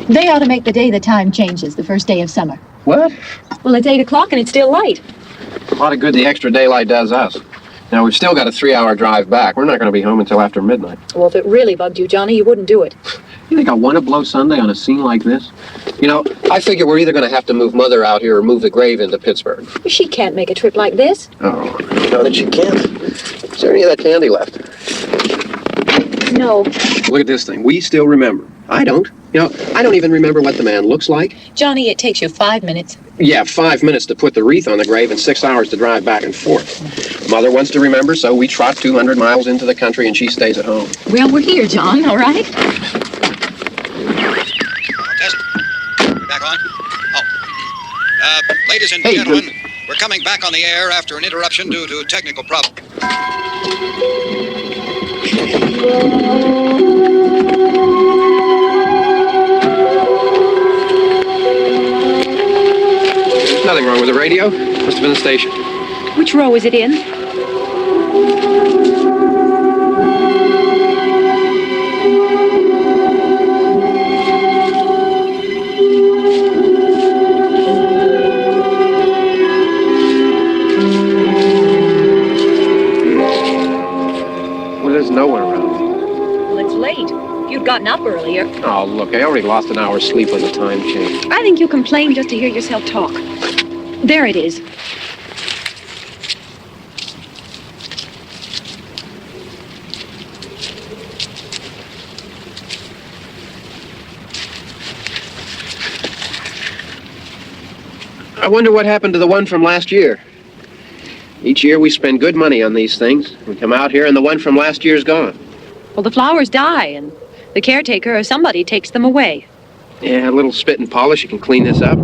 They ought to make the day the time changes, the first day of summer. What? Well, it's 8 o'clock and it's still light. A lot of good the extra daylight does us. Now, we've still got a 3-hour drive back. We're not going to be home until after midnight. Well, if it really bugged you, Johnny, you wouldn't do it. You think I want to blow Sunday on a scene like this? You know, I figure we're either going to have to move Mother out here or move the grave into Pittsburgh. She can't make a trip like this. Oh, you know that she can't. Is there any of that candy left? No. Look at this thing. We still remember. I don't. You know, I don't even remember what the man looks like. Johnny, it takes you 5 minutes. Yeah, 5 minutes to put the wreath on the grave and 6 hours to drive back and forth. Mother wants to remember, so we trot 200 miles into the country and she stays at home. Well, we're here, John, all right? Test. Back on? Oh. Ladies and gentlemen, we're coming back on the air after an interruption due to technical problem. There's nothing wrong with the radio. Must have been the station. Which row is it in? Well, there's no one around. Well, it's late. If you'd gotten up earlier. Oh, look, I already lost an hour's sleep when the time changed. I think you complain just to hear yourself talk. There it is. I wonder what happened to the one from last year. Each year we spend good money on these things. We come out here and the one from last year's gone. Well, the flowers die and the caretaker or somebody takes them away. Yeah, a little spit and polish, you can clean this up.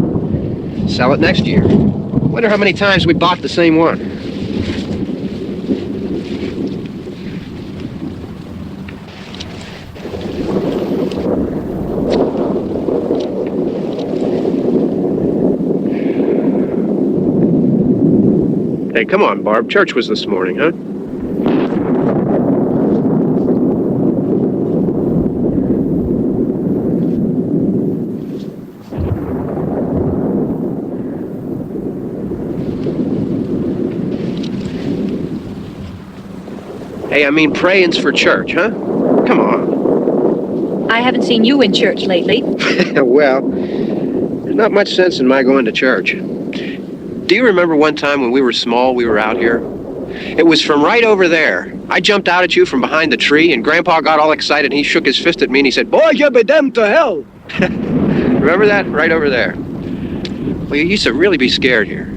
Sell it next year. Wonder how many times we bought the same one. Hey, come on, Barb. Church was this morning, huh? Hey, I mean praying's for church, huh? Come on. I haven't seen you in church lately. Well, there's not much sense in my going to church. Do you remember one time when we were small, we were out here? It was from right over there. I jumped out at you from behind the tree, and Grandpa got all excited, and he shook his fist at me, and he said, "Boy, you be damned to hell." Remember that? Right over there. Well, you used to really be scared here.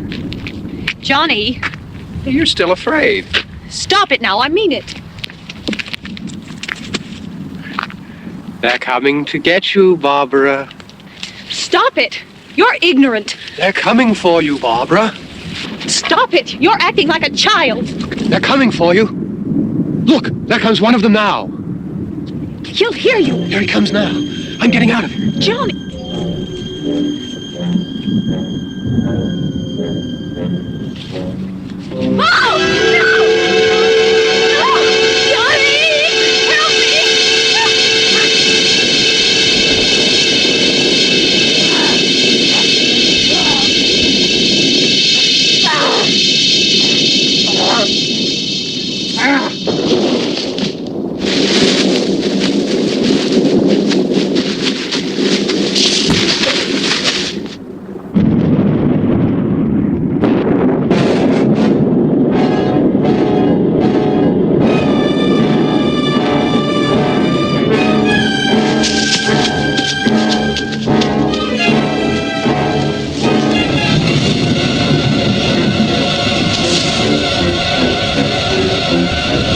Johnny. You're still afraid. Stop it now, I mean it. They're coming to get you, Barbara. Stop it. You're ignorant. They're coming for you, Barbara. Stop it. You're acting like a child. They're coming for you. Look, there comes one of them now. He'll hear you. Here he comes now. I'm getting out of here. Johnny. Oh, no! No! Johnny! Help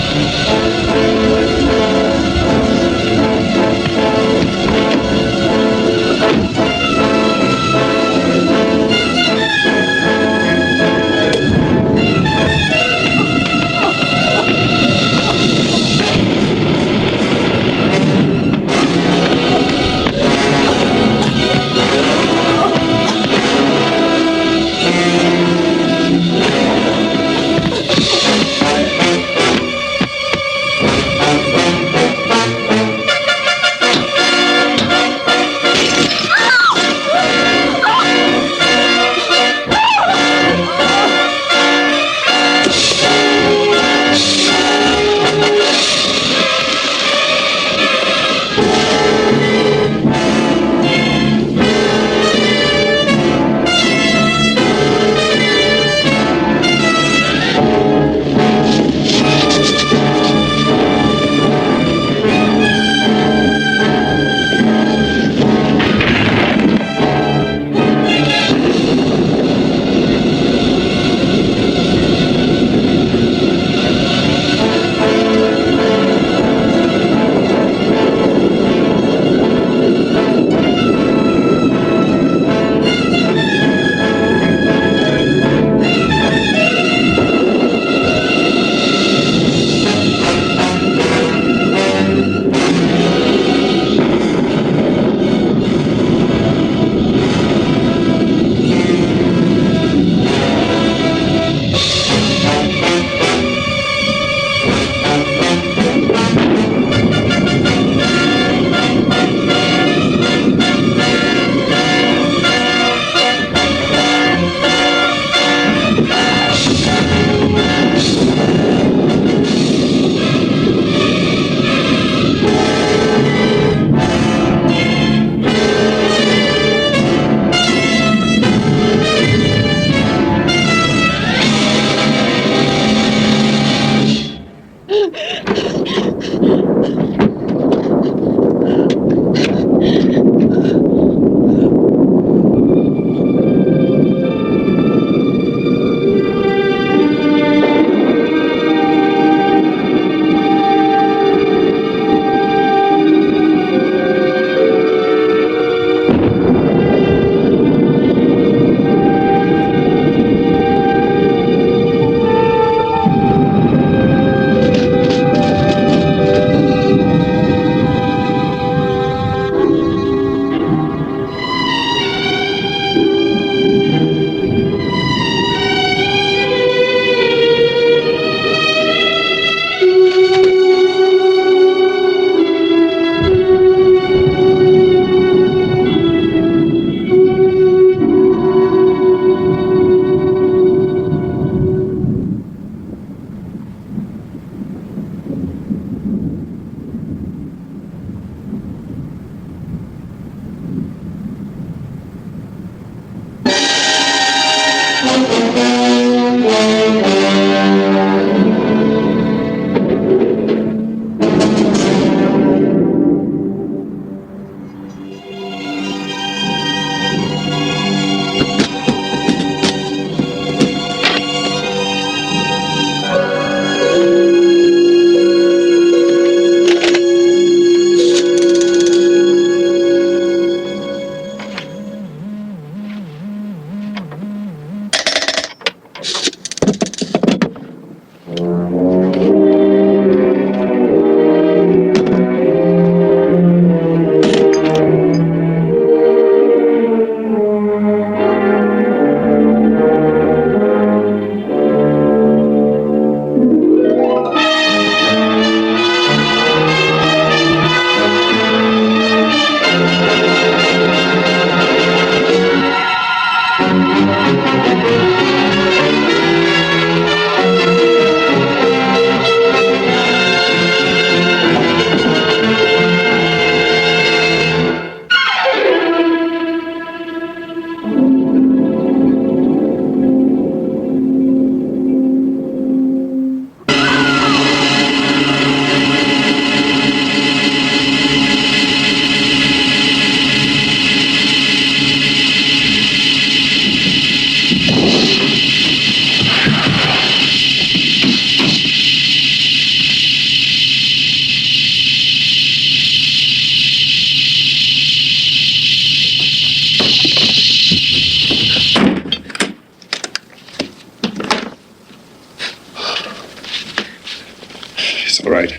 That's all right.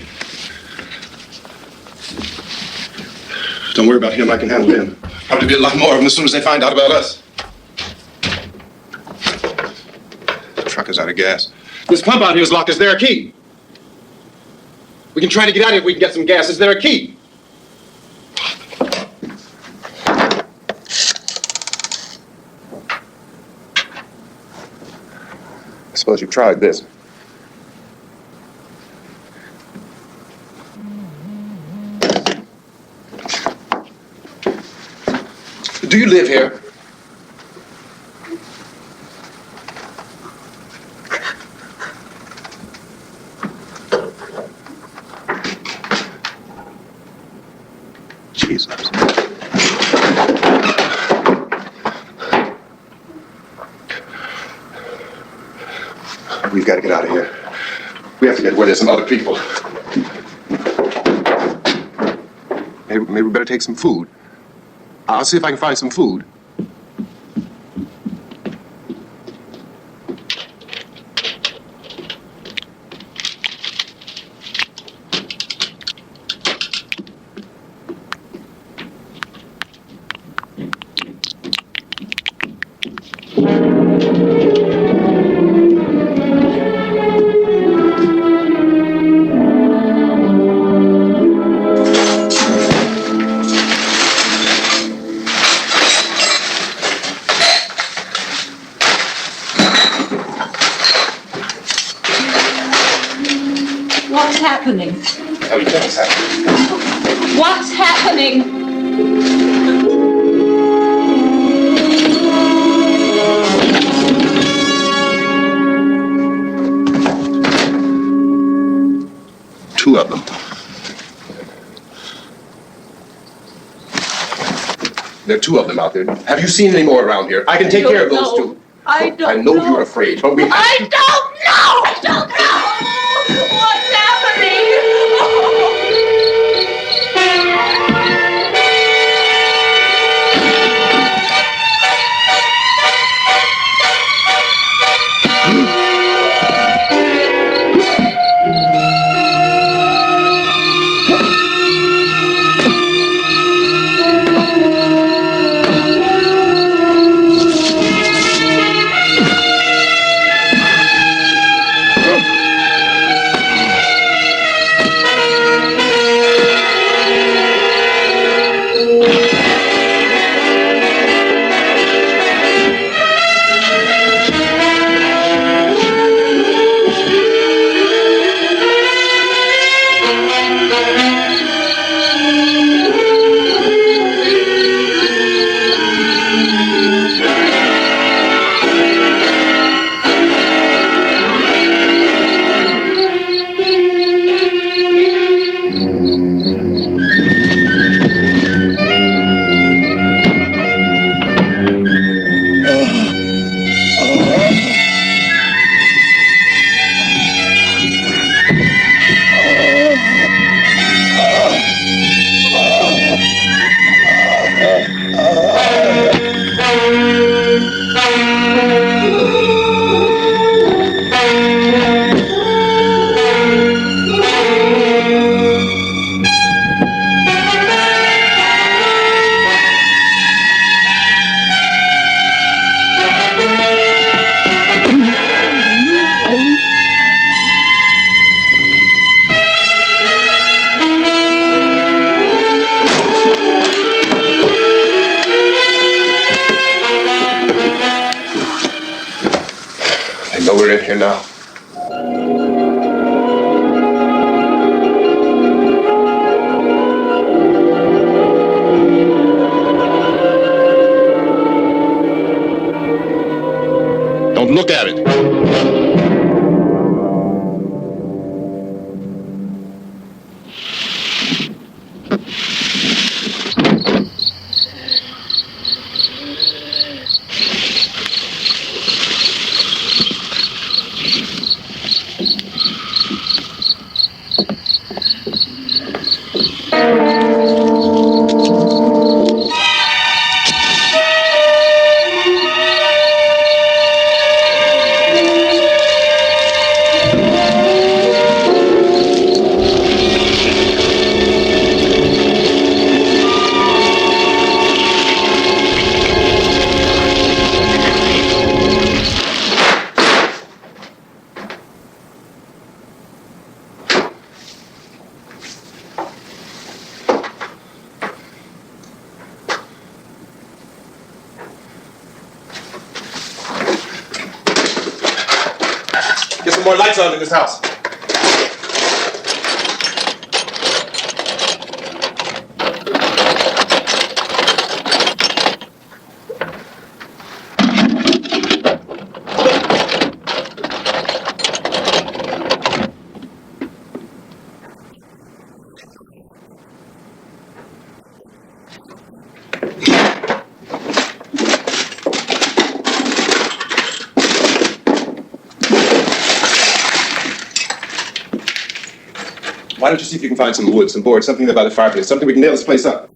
Don't worry about him. I can handle him. Probably be a lot more of them as soon as they find out about us. The truck is out of gas. This pump out here is locked. Is there a key? We can try to get out of here if we can get some gas. Is there a key? I suppose you've tried this. Do you live here? Jesus. We've got to get out of here. We have to get where there's some other people. Maybe we better take some food. I'll see if I can find some food. What's happening? How do you think it's happening? What's happening? Two of them. There are two of them out there. Have you seen any more around here? I can take care of those two. I don't I know you're afraid, but we have I to... don't know! I don't know! What's happening? more lights on in this house. Why don't you see if you can find some wood, some board, something there by the fireplace, something we can nail this place up.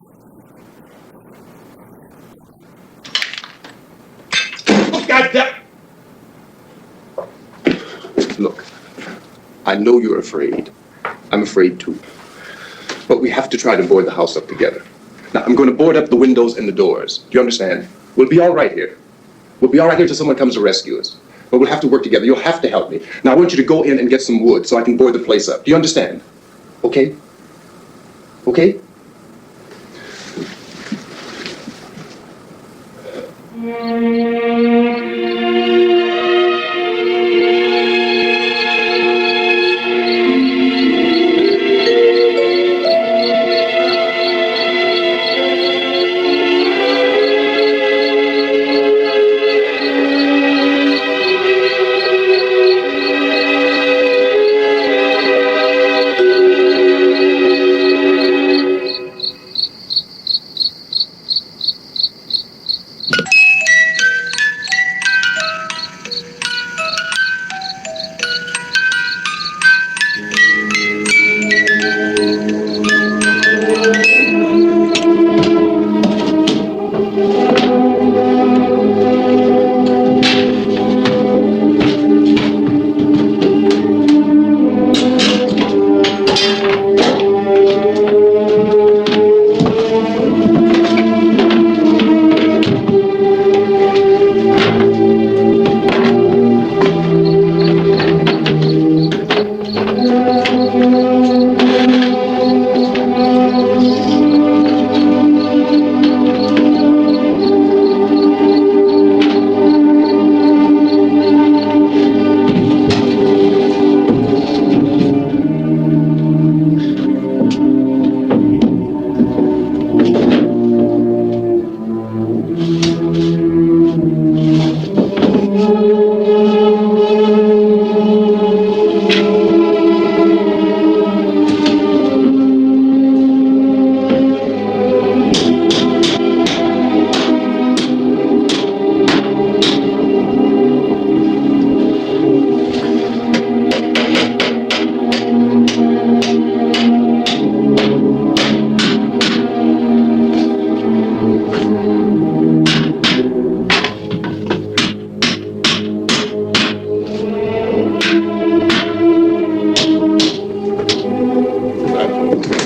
Oh, God damn! Look, I know you're afraid. I'm afraid too. But we have to try to board the house up together. Now, I'm going to board up the windows and the doors. Do you understand? We'll be all right here. We'll be all right here till someone comes to rescue us. But we'll have to work together. You'll have to help me. Now, I want you to go in and get some wood so I can board the place up. Do you understand? Okay? Okay?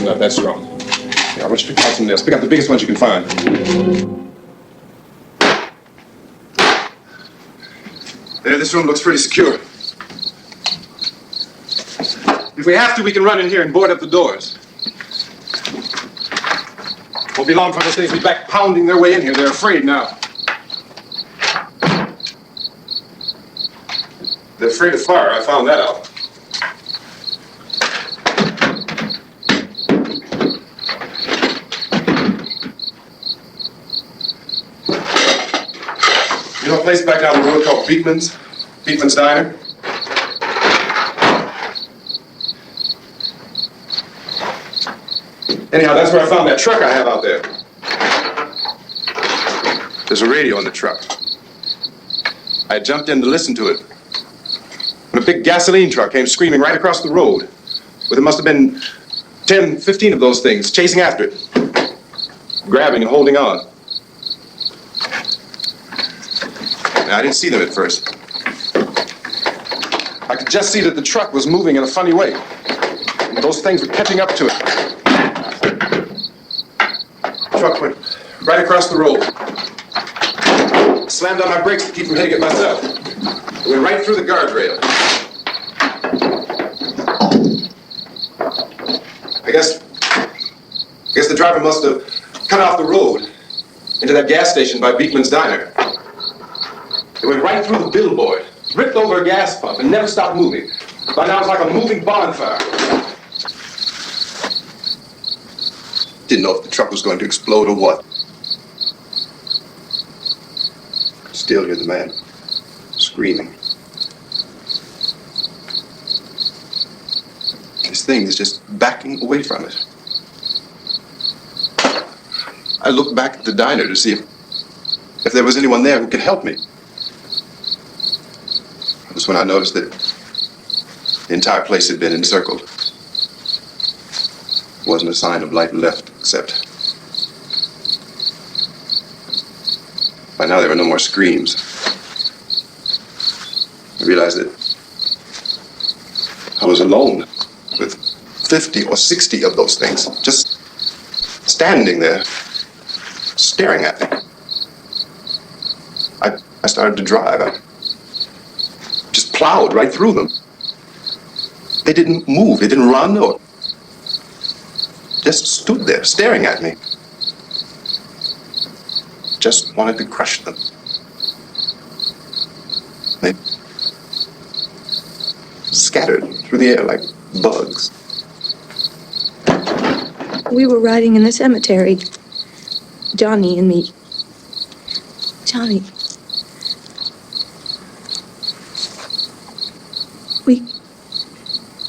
Not that strong. Yeah, I want you to pick out some nails. Pick out the biggest ones you can find. There, this room looks pretty secure. If we have to, we can run in here and board up the doors. Won't be long for those things will be back pounding their way in here. They're afraid now. They're afraid of fire. I found that out. You know a place back down the road called Beekman's? Beekman's Diner? Anyhow, that's where I found that truck I have out there. There's a radio in the truck. I jumped in to listen to it when a big gasoline truck came screaming right across the road. Well, there must have been 10, 15 of those things chasing after it, grabbing and holding on. Now, I didn't see them at first. I could just see that the truck was moving in a funny way. And those things were catching up to it. The truck went right across the road. I slammed on my brakes to keep from hitting it myself. It went right through the guardrail. I guess the driver must have cut off the road into that gas station by Beekman's Diner. It went right through the billboard, ripped over a gas pump, and never stopped moving. By now it's like a moving bonfire. Didn't know if the truck was going to explode or what. Still hear the man screaming. This thing is just backing away from it. I looked back at the diner to see if there was anyone there who could help me. It was when I noticed that the entire place had been encircled. There wasn't a sign of life left, except by now there were no more screams. I realized that I was alone with 50 or 60 of those things, just standing there, staring at me. I started to drive. I just plowed right through them. They didn't move, they didn't run, or just stood there, staring at me. Just wanted to crush them. They scattered through the air like bugs. We were riding in the cemetery, Johnny and me. Johnny.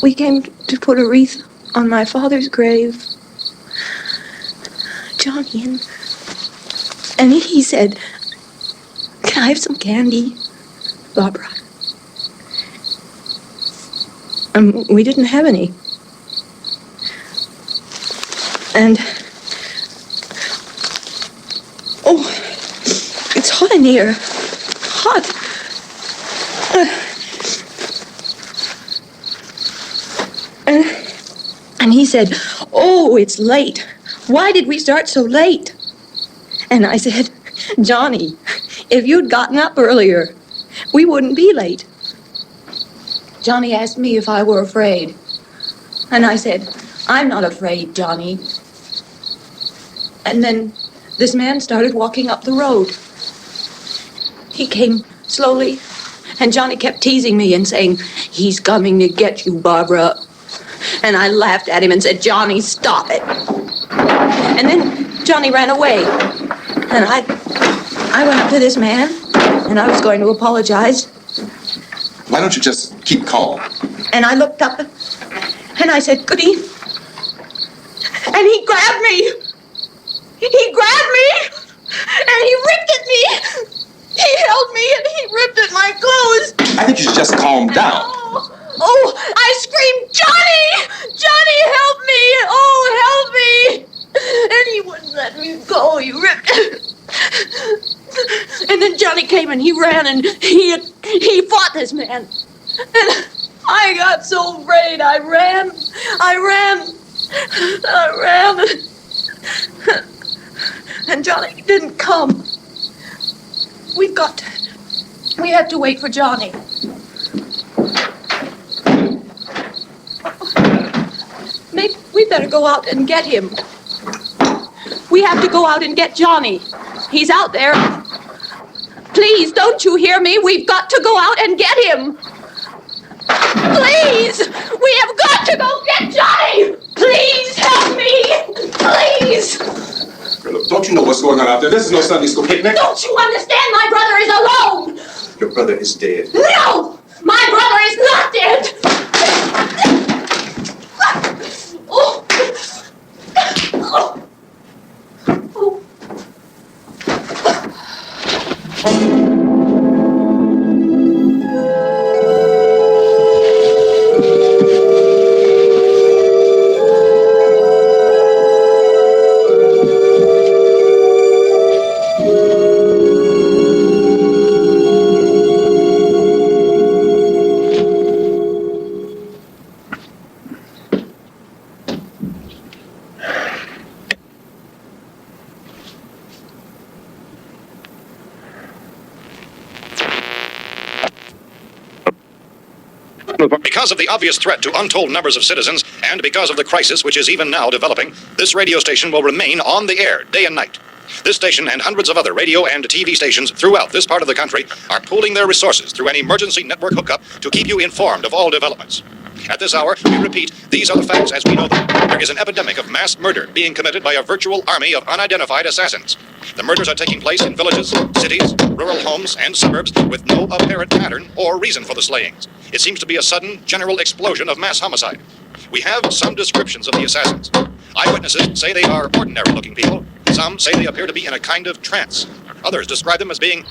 We came to put a wreath on my father's grave. Johnny, and he said, "Can I have some candy, Barbara?" And we didn't have any. And, oh, it's hot in here. Hot. And he said, "Oh, it's late. Why did we start so late?" And I said, "Johnny, if you'd gotten up earlier, we wouldn't be late." Johnny asked me if I were afraid. And I said, "I'm not afraid, Johnny." And then this man started walking up the road. He came slowly, and Johnny kept teasing me and saying, "He's coming to get you, Barbara." And I laughed at him and said, "Johnny, stop it." And then Johnny ran away. And I went up to this man, and I was going to apologize. Why don't you just keep calm? And I looked up, and I said, "Goody." And he grabbed me. He grabbed me, and he ripped at me. He held me, and he ripped at my clothes. I think you should just calm down. Oh, I screamed, "Johnny! Johnny, help me! Oh, help me!" And he wouldn't let me go. He ripped. And then Johnny came and he ran and he fought this man. And I got so afraid. I ran. And Johnny didn't come. We have to wait for Johnny. Maybe we better go out and get him. We have to go out and get Johnny. He's out there. Please, don't you hear me? We've got to go out and get him. Please, we have got to go get Johnny. Please help me. Please. Look, don't you know what's going on out there? This is no Sunday school picnic. Don't you understand? My brother is alone. Your brother is dead. No, my brother is not dead. Oh. Oh. Oh. Because of the obvious threat to untold numbers of citizens, and because of the crisis which is even now developing, this radio station will remain on the air day and night. This station and hundreds of other radio and TV stations throughout this part of the country are pooling their resources through an emergency network hookup to keep you informed of all developments. At this hour, we repeat, these are the facts as we know them. There is an epidemic of mass murder being committed by a virtual army of unidentified assassins. The murders are taking place in villages, cities, rural homes, and suburbs with no apparent pattern or reason for the slayings. It seems to be a sudden, general explosion of mass homicide. We have some descriptions of the assassins. Eyewitnesses say they are ordinary-looking people. Some say they appear to be in a kind of trance. Others describe them as being...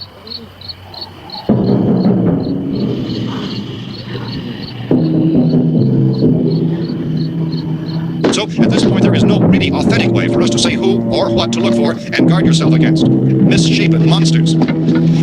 So, at this point, there is no really authentic way for us to say who or what to look for and guard yourself against. Misshapen monsters.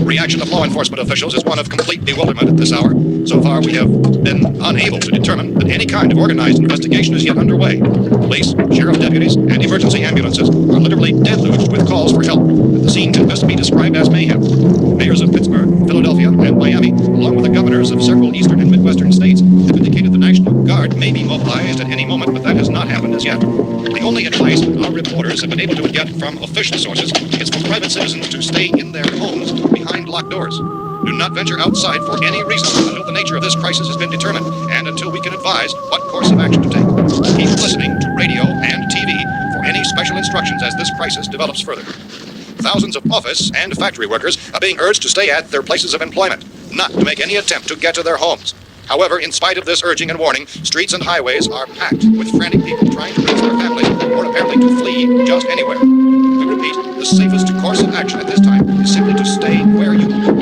Reaction of law enforcement officials is one of complete bewilderment at this hour. So far, we have been unable to determine that any kind of organized investigation is yet underway. Police, sheriff deputies, and emergency ambulances are literally deluged with calls for help. The scene can best be described as mayhem. Mayors of Pittsburgh, Philadelphia, and Miami, along with the governors of several eastern and midwestern states, have indicated the National Guard may be mobilized at any moment, but that has not happened as yet. The only advice our reporters have been able to get from official sources is for private citizens to stay in their homes behind locked doors. Do not venture outside for any reason until the nature of this crisis has been determined and until we can advise what course of action to take. Keep listening to radio and TV for any special instructions as this crisis develops further. Thousands of office and factory workers are being urged to stay at their places of employment, not to make any attempt to get to their homes. However, in spite of this urging and warning, streets and highways are packed with frantic people trying to reach their families or apparently to flee just anywhere. We repeat, the safest course of action at this time is simply to stay where you are.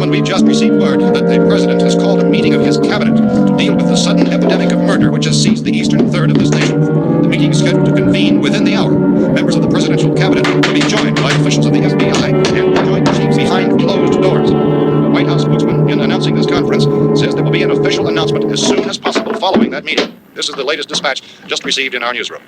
We've just received word that the president has called a meeting of his cabinet to deal with the sudden epidemic of murder which has seized the eastern third of this nation. The meeting is scheduled to convene within the hour. Members of the presidential cabinet will be joined by officials of the FBI and joint chiefs behind closed doors. The White House spokesman, in announcing this conference, says there will be an official announcement as soon as possible following that meeting. This is the latest dispatch just received in our newsroom.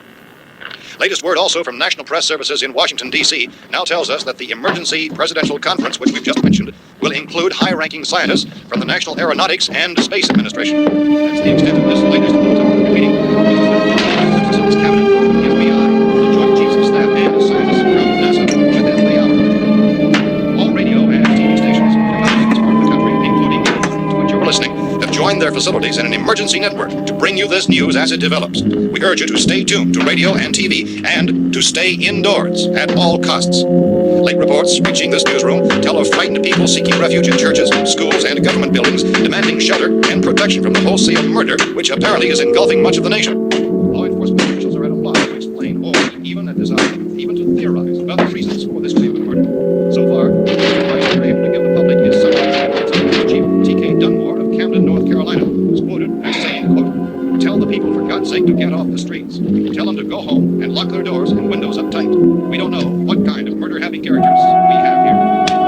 Latest word also from National Press Services in Washington, D.C. now tells us that the emergency presidential conference, which we've just mentioned, will include high-ranking scientists from the National Aeronautics and Space Administration. That's the extent of this latest meeting. Members of his cabinet, the FBI, the Joint Chiefs of Staff, and scientists from NASA within the hour. All radio and TV stations throughout this part of the country, including to which you're listening, have joined their facilities in an emergency network to bring you this news as it develops. We urge you to stay tuned to radio and TV and to stay indoors at all costs. Late reports reaching this newsroom tell of frightened people seeking refuge in churches, schools, and government buildings, demanding shelter and protection from the wholesale murder which apparently is engulfing much of the nation. Law enforcement officials are at a loss to explain or even at this hour, even to theorize about the reasons for this wave of murder. So far, the advice we're able to give the public is something. Chief T.K. Dunmore of Camden, North Carolina, was quoted as saying, quote, "Tell the people, for God's sake, to get off the streets. Tell them to go home and lock their doors and windows up tight. We don't know what kind of murder-happy characters we have here."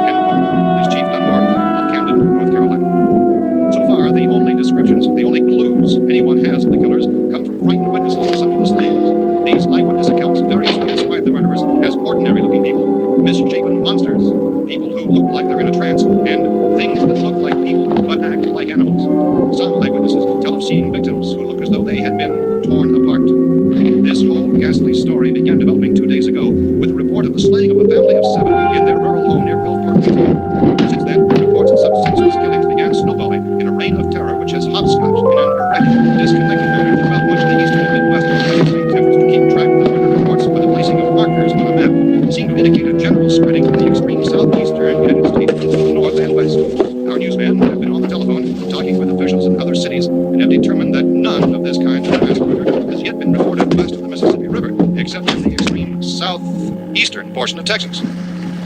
End quote. This Chief Dunmore of Camden, North Carolina. So far, the only descriptions, the only clues anyone has of the killers come from frightened witnesses of some of the slayings. These eyewitness accounts variously describe the murderers as ordinary-looking people, misshapen monsters, people who look like they're in a trance, and things that look like people but act like animals. Some eyewitnesses tell of seeing victims who look as though they had been torn apart. This whole ghastly story began developing 2 days ago with a report of the slaying of a family of 7 in their rural home near Gulfport. Since then, reports of such senseless killings began snowballing in a reign of terror which has hopscotched in an erratic, disconnected manner throughout much of the eastern and midwestern states. Efforts to keep track of the murder reports by the placing of markers on a map seem to indicate a general spreading from the extreme southeastern United States to the north and west. Our newsmen have been on the telephone talking with officials in other cities and have determined that none of this kind of mass murder has yet been reported west of the Mississippi River, except in the extreme southeastern portion of Texas.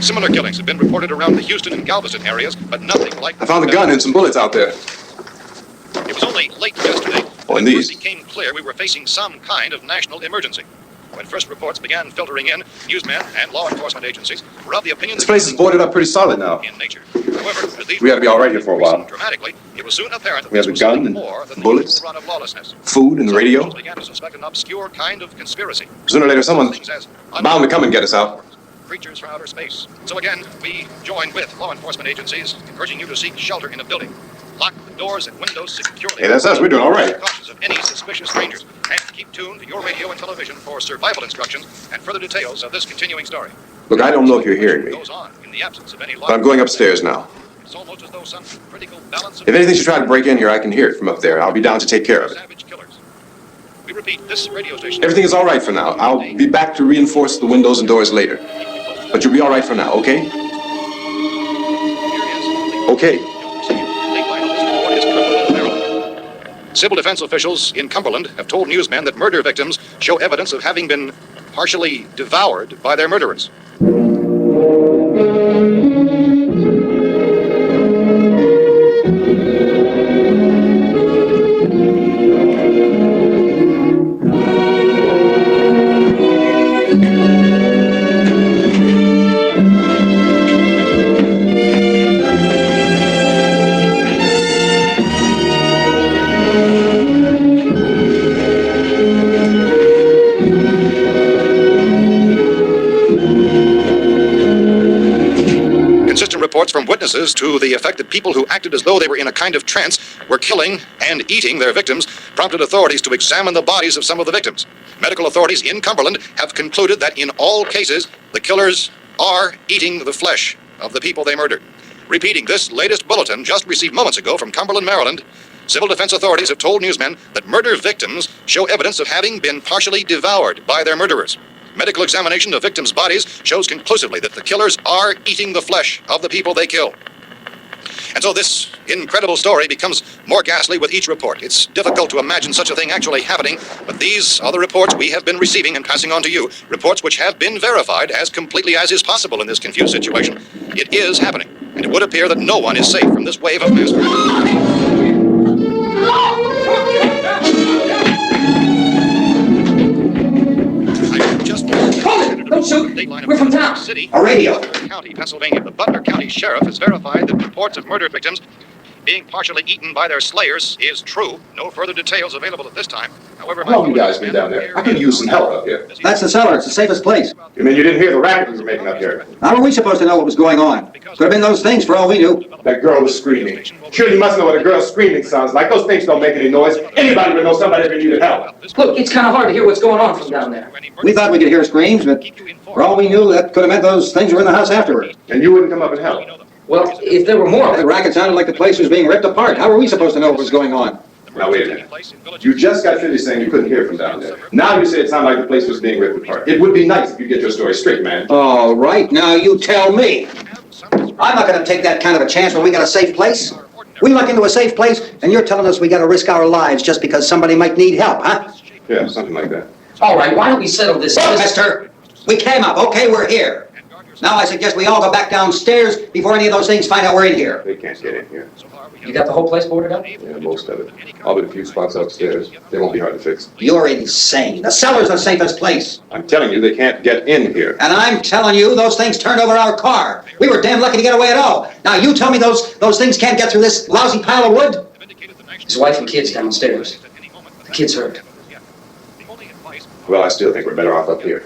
Similar killings have been reported around the Houston and Galveston areas, but nothing like... I found a gun and some bullets out there. It was only late yesterday when it first became clear we were facing some kind of national emergency. When first reports began filtering in, newsmen and law enforcement agencies were of the opinion This place is boarded up pretty solid now. In nature. However, as these We ought to be all right here for a while. dramatically, it was soon apparent that We have this a was gun something and more than bullets, the run of lawlessness. food and the radio. Some began to suspect an obscure kind of conspiracy. Sooner or later, someone's Things as bound to come and get us out. creatures from outer space. So again, we join with law enforcement agencies, urging you to seek shelter in a building. Lock the doors and windows securely. Hey, that's us. We're doing all right. Cautious of any suspicious strangers. And keep tuned to your radio and television for survival instructions and further details of this continuing story. Look, I don't know if you're hearing me, Goes on in the absence of any but I'm going upstairs now. It's almost as though some critical balance of If anything should try to break in here, I can hear it from up there. I'll be down to take care of it. savage killers. We repeat, this radio station. Everything is all right for now. I'll be back to reinforce the windows and doors later. But you'll be all right for now, okay? Okay. Civil defense officials in Cumberland have told newsmen that murder victims show evidence of having been partially devoured by their murderers. Reports from witnesses to the effect that people who acted as though they were in a kind of trance were killing and eating their victims prompted authorities to examine the bodies of some of the victims. Medical authorities in Cumberland have concluded that in all cases, the killers are eating the flesh of the people they murdered. Repeating this latest bulletin just received moments ago from Cumberland, Maryland, civil defense authorities have told newsmen that murder victims show evidence of having been partially devoured by their murderers. Medical examination of victims' bodies shows conclusively that the killers are eating the flesh of the people they kill. And so this incredible story becomes more ghastly with each report. It's difficult to imagine such a thing actually happening, but these are the reports we have been receiving and passing on to you. Reports which have been verified as completely as is possible in this confused situation. It is happening, and it would appear that no one is safe from this wave of mass murder. Don't shoot! We're from town. City, A radio. County, Pennsylvania. The Butler County Sheriff has verified that reports of murder victims being partially eaten by their slayers is true. No further details available at this time. However, How long you guys been down there? I could use some help up here. That's the cellar. It's the safest place. You mean you didn't hear the racket we were making up here? How are we supposed to know what was going on? Could have been those things for all we knew. That girl was screaming. Sure, you must know what a girl's screaming sounds like. Those things don't make any noise. Anybody would know somebody ever needed help. Look, it's kind of hard to hear what's going on from down there. We thought we could hear screams, but for all we knew, that could have meant those things were in the house afterward. And you wouldn't come up and help. Well, if there were more... The racket sounded like the place was being ripped apart. How were we supposed to know what was going on? Now, wait a minute. You just got finished saying you couldn't hear from down there. Now you say it sounded like the place was being ripped apart. It would be nice if you get your story straight, man. All right, now you tell me. I'm not going to take that kind of a chance when we got a safe place. We look into a safe place, and you're telling us we got to risk our lives just because somebody might need help, huh? Yeah, something like that. All right, why don't we settle this? Look, mister, we came up. Okay, we're here. Now I suggest we all go back downstairs before any of those things find out we're in here. They can't get in here. You got the whole place boarded up? Yeah, most of it. All but a few spots upstairs. They won't be hard to fix. You're insane. The cellar's the safest place. I'm telling you, they can't get in here. And I'm telling you, those things turned over our car. We were damn lucky to get away at all. Now you tell me those things can't get through this lousy pile of wood? His wife and kids downstairs. The kid's hurt. Well, I still think we're better off up here.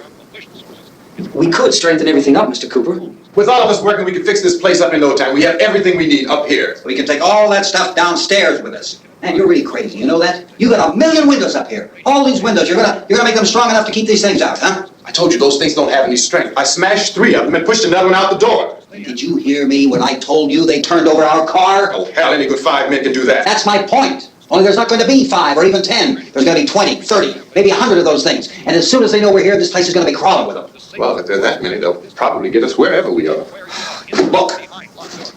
We could strengthen everything up, Mr. Cooper. With all of us working, we can fix this place up in no time. We have everything we need up here. We can take all that stuff downstairs with us. Man, you're really crazy, you know that? You got 1,000,000 windows up here. All these windows, you're gonna make them strong enough to keep these things out, huh? I told you those things don't have any strength. I smashed 3 of them and pushed another one out the door. Did you hear me when I told you they turned over our car? Oh, hell, any good 5 men can do that. That's my point. Only there's not going to be 5 or even 10. There's going to be 20, 30, maybe 100 of those things. And as soon as they know we're here, this place is going to be crawling with them. Well, if there are that many, they'll probably get us wherever we are. Look,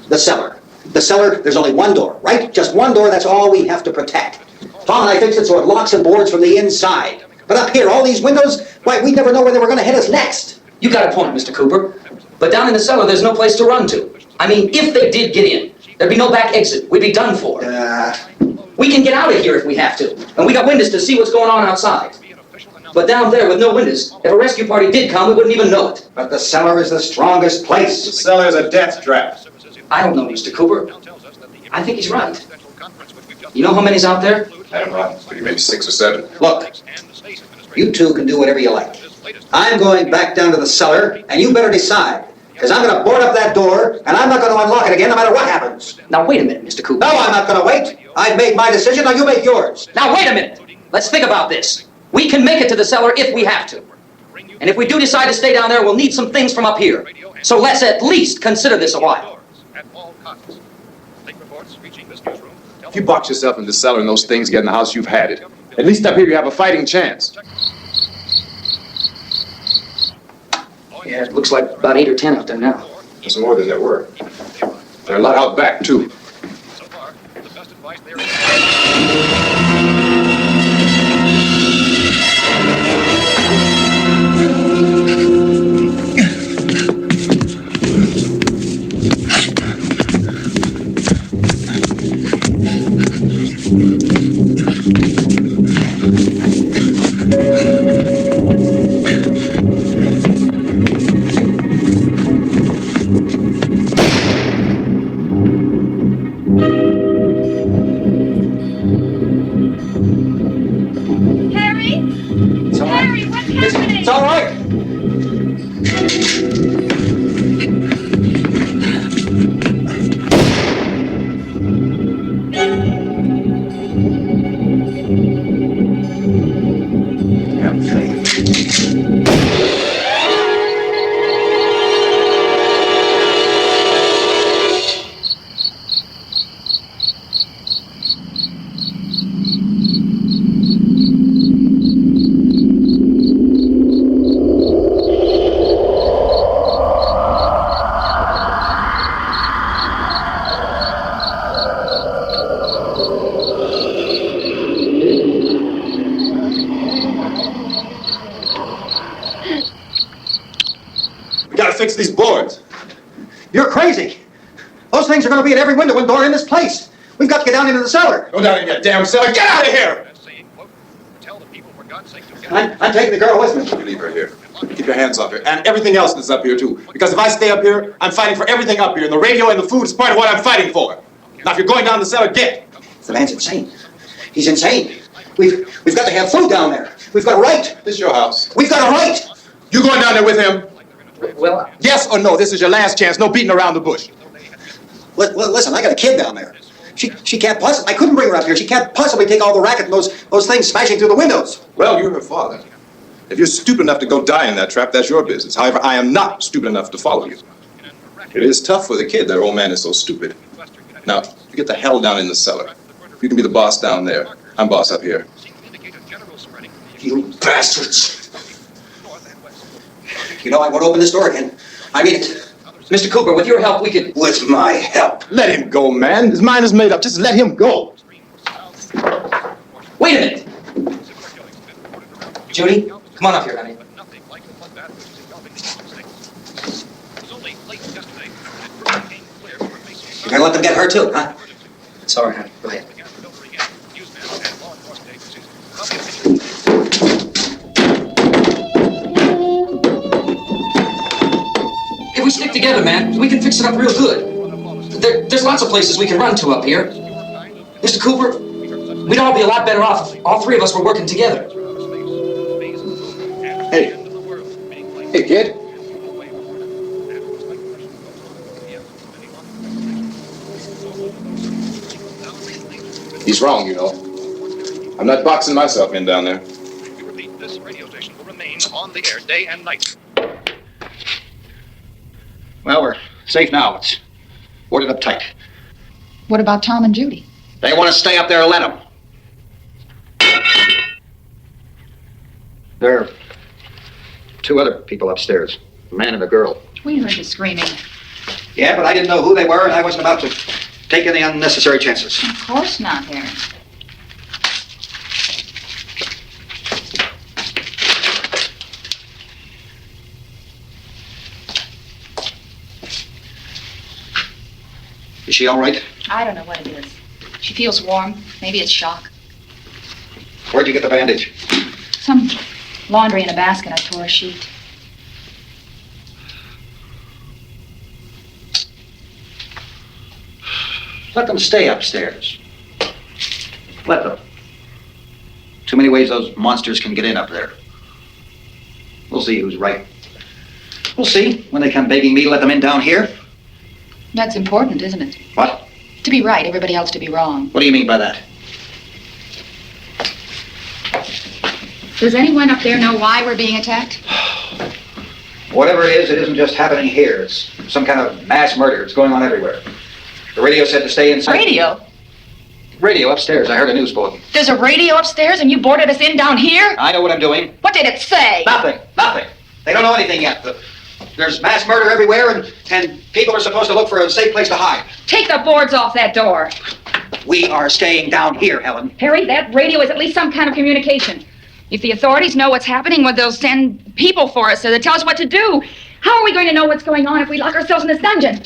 the cellar. The cellar, there's only one door, right? Just one door, that's all we have to protect. Tom and I fixed it so it locks and boards from the inside. But up here, all these windows, why, we'd never know where they were going to hit us next. You got a point, Mr. Cooper. But down in the cellar, there's no place to run to. I mean, if they did get in, there'd be no back exit. We'd be done for. We can get out of here if we have to. And we got windows to see what's going on outside. But down there with no windows, if a rescue party did come, we wouldn't even know it. But the cellar is the strongest place. The cellar is a death trap. I don't know, Mr. Cooper. I think he's right. You know how many's out there? I don't know. Maybe 6 or 7. Look, you two can do whatever you like. I'm going back down to the cellar, and you better decide. Because I'm going to board up that door, and I'm not going to unlock it again no matter what happens. Now, wait a minute, Mr. Cooper. No, I'm not going to wait. I've made my decision, now you make yours. Now, wait a minute. Let's think about this. We can make it to the cellar if we have to. And if we do decide to stay down there, we'll need some things from up here. So let's at least consider this a while. If you box yourself in the cellar and those things get in the house, you've had it. At least up here you have a fighting chance. Yeah, it looks like about 8 or 10 out there now. There's more than there were. There are a lot out back, too. It's all right. We gotta fix these boards. You're crazy. Those things are going to be at every window and door in this place. We've got to get down into the cellar. Go down in your damn cellar. Get out of here! I'm taking the girl with me. You leave her here. Keep your hands off her. And everything else that's up here, too. Because if I stay up here, I'm fighting for everything up here. And the radio and the food is part of what I'm fighting for. Now, if you're going down the cellar, get. The man's insane. He's insane. We've got to have food down there. We've got a right. This is your house. We've got a right. You going down there with him? Well, Yes or no? This is your last chance. No beating around the bush. Listen, I got a kid down there. She can't possibly. I couldn't bring her up here. She can't possibly take all the racket and those things smashing through the windows. Well, you're her father. If you're stupid enough to go die in that trap, that's your business. However, I am not stupid enough to follow you. It is tough for the kid. That old man is so stupid. Now, you get the hell down in the cellar. You can be the boss down there. I'm boss up here. You bastards. You know, I won't open this door again. I mean it. Mr. Cooper, with your help, we could... With my help. Let him go, man. His mind is made up. Just let him go. Wait a minute. Judy, come on up here, honey. You're gonna let them get hurt too, huh? It's all right, honey. Go ahead. If we stick together, man, we can fix it up real good. There's lots of places we can run to up here. Mr. Cooper, we'd all be a lot better off if all three of us were working together. Hey. Hey, kid. He's wrong, you know. I'm not boxing myself in down there. We repeat, this radio station will remain on the air day and night. Well, we're safe now. It's boarded up tight. What about Tom and Judy? They want to stay up there, let them. There are two other people upstairs, a man and a girl. We heard you screaming. Yeah, but I didn't know who they were, and I wasn't about to take any unnecessary chances. Of course not, Harry. Is she all right? I don't know what it is. She feels warm. Maybe it's shock. Where'd you get the bandage? Some laundry in a basket. I tore a sheet. Let them stay upstairs. Let them. Too many ways those monsters can get in up there. We'll We'll see who's right. We'll see when they come begging me to let them in down here. That's important, isn't it? What? To be right, everybody else to be wrong. What do you mean by that? Does anyone up there know why we're being attacked? Whatever it is, it isn't just happening here. It's some kind of mass murder. It's going on everywhere. The radio said to stay inside. Radio? Radio upstairs. I heard a news bulletin. There's a radio upstairs and you boarded us in down here? I know what I'm doing. What did it say? Nothing. They don't know anything yet. There's mass murder everywhere, and people are supposed to look for a safe place to hide. Take the boards off that door. We are staying down here, Helen. Harry, that radio is at least some kind of communication. If the authorities know what's happening, well, they'll send people for us to tell us what to do. How are we going to know what's going on if we lock ourselves in this dungeon?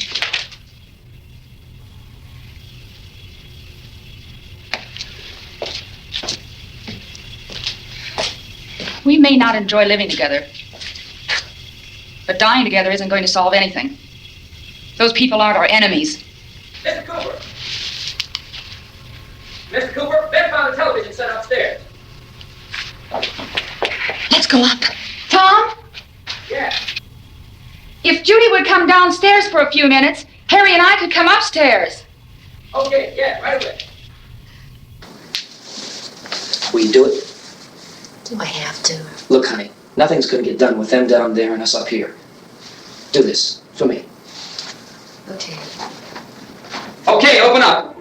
We may not enjoy living together, but dying together isn't going to solve anything. Those people aren't our enemies. Mr. Cooper! Mr. Cooper, Ben found a television set upstairs. Let's go up. Tom? Yeah. If Judy would come downstairs for a few minutes, Harry and I could come upstairs. Okay, yeah, right away. Will you do it? Do I have to? Look, honey, nothing's gonna get done with them down there and us up here. Do this for me. Okay. Okay, open up.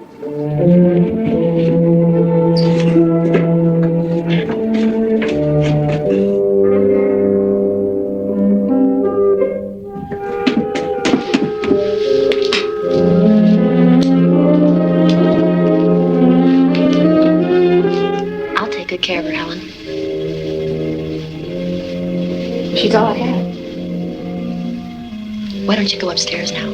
I'll take good care of her, Helen. She's all I have. Why don't you go upstairs now?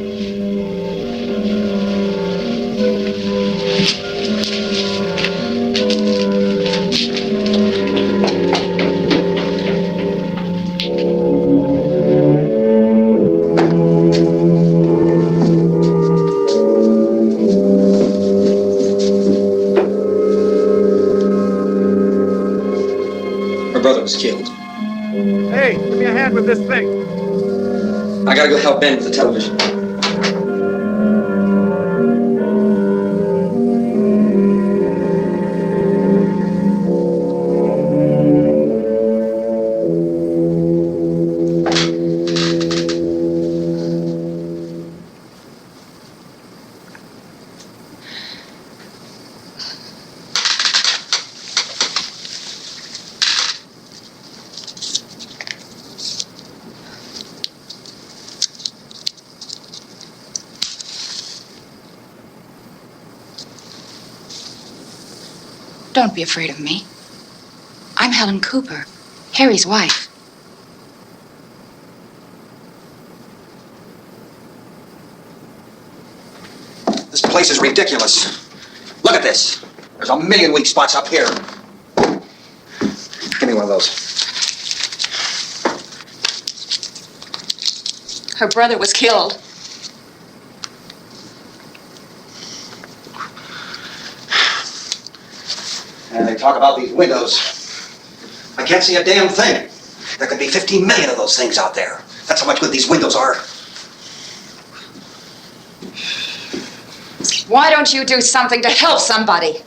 Her brother was killed. Hey, give me a hand with this thing. I gotta go help Ben with the television. Don't be afraid of me. I'm Helen Cooper, Harry's wife. This place is ridiculous. Look at this. There's a million weak spots up here. Give me one of those. Her brother was killed. And they talk about these windows. I can't see a damn thing. There could be 15 million of those things out there. That's how much good these windows are. Why don't you do something to help somebody?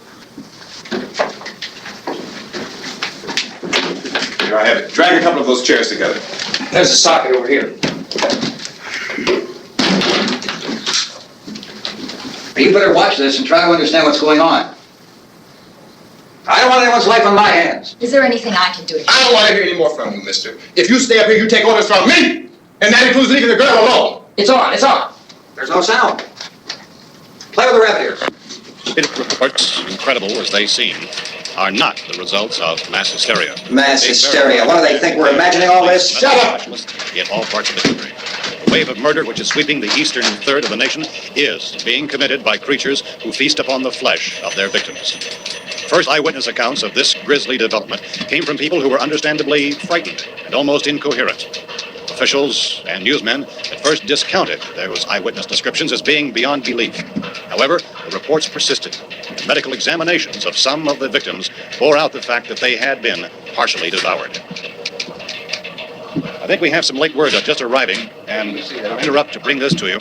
Here I have it. Drag a couple of those chairs together. There's a socket over here. You better watch this and try to understand what's going on. I don't want anyone's life on my hands. Is there anything I can do to help? I don't want to hear any more from you, mister. If you stay up here, you take orders from me! And that includes leaving the girl alone! It's on, it's on. There's no sound. Play with the rabbit ears. It reports, incredible as they seem, are not the results of mass hysteria. Mass hysteria. What do they think? We're imagining all this? Shut up! In all parts of the country. The wave of murder which is sweeping the eastern third of the nation is being committed by creatures who feast upon the flesh of their victims. First eyewitness accounts of this grisly development came from people who were understandably frightened and almost incoherent. Officials and newsmen at first discounted those eyewitness descriptions as being beyond belief. However, the reports persisted, and medical examinations of some of the victims bore out the fact that they had been partially devoured. I think we have some late word just arriving, and I'll interrupt to bring this to you.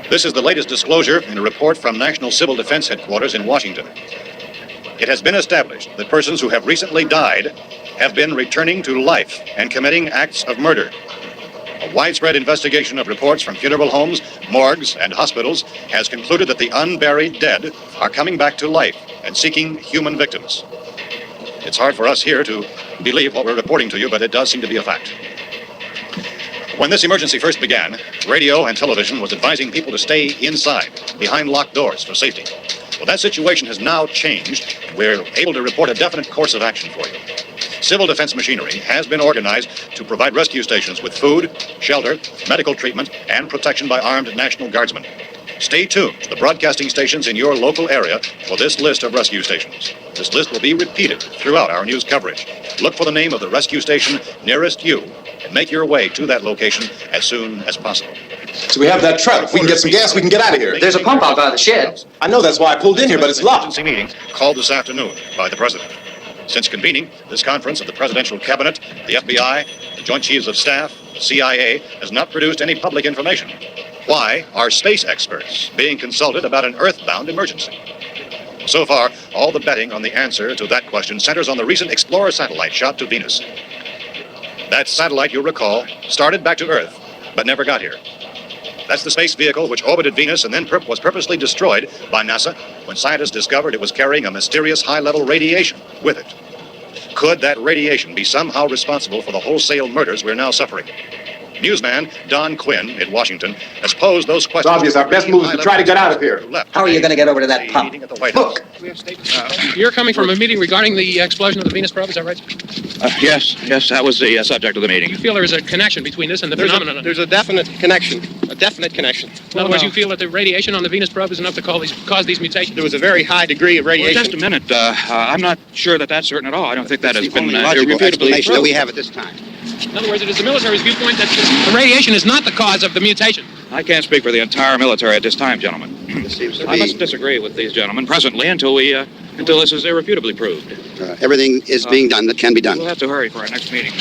This is the latest disclosure in a report from National Civil Defense Headquarters in Washington. It has been established that persons who have recently died have been returning to life and committing acts of murder. A widespread investigation of reports from funeral homes, morgues, and hospitals has concluded that the unburied dead are coming back to life and seeking human victims. It's hard for us here to believe what we're reporting to you, but it does seem to be a fact. When this emergency first began, radio and television was advising people to stay inside, behind locked doors for safety. Well, that situation has now changed. We're able to report a definite course of action for you. Civil defense machinery has been organized to provide rescue stations with food, shelter, medical treatment, and protection by armed National Guardsmen. Stay tuned to the broadcasting stations in your local area for this list of rescue stations. This list will be repeated throughout our news coverage. Look for the name of the rescue station nearest you and make your way to that location as soon as possible. So we have that truck. If we can get some gas, we can get out of here. There's a pump out by the shed. I know, that's why I pulled in here, but it's locked. Emergency meeting called this afternoon by the President. Since convening this conference of the Presidential Cabinet, the FBI, the Joint Chiefs of Staff, the CIA has not produced any public information. Why are space experts being consulted about an Earthbound emergency? So far, all the betting on the answer to that question centers on the recent Explorer satellite shot to Venus. That satellite, you'll recall, started back to Earth, but never got here. That's the space vehicle which orbited Venus and then was purposely destroyed by NASA when scientists discovered it was carrying a mysterious high-level radiation with it. Could that radiation be somehow responsible for the wholesale murders we're now suffering? Newsman Don Quinn in Washington has posed those questions. It's obvious our best move is to try to get out of here. How are you going to get over to that pump? Look! You're coming from a meeting regarding the explosion of the Venus probe, is that right? Yes, that was the subject of the meeting. You feel there is a connection between this and the phenomenon? There's a definite connection. In other words, you feel that the radiation on the Venus probe is enough to cause these mutations? There was a very high degree of radiation. Well, just a minute. I'm not sure that that's certain at all. I don't think that has been Logical explanation that we proved. have at this time. In other words, it is the military's viewpoint that the radiation is not the cause of the mutation. I can't speak for the entire military at this time, gentlemen. This seems to I must disagree with these gentlemen presently until this is irrefutably proved. everything is being done that can be done. We'll have to hurry for our next meeting.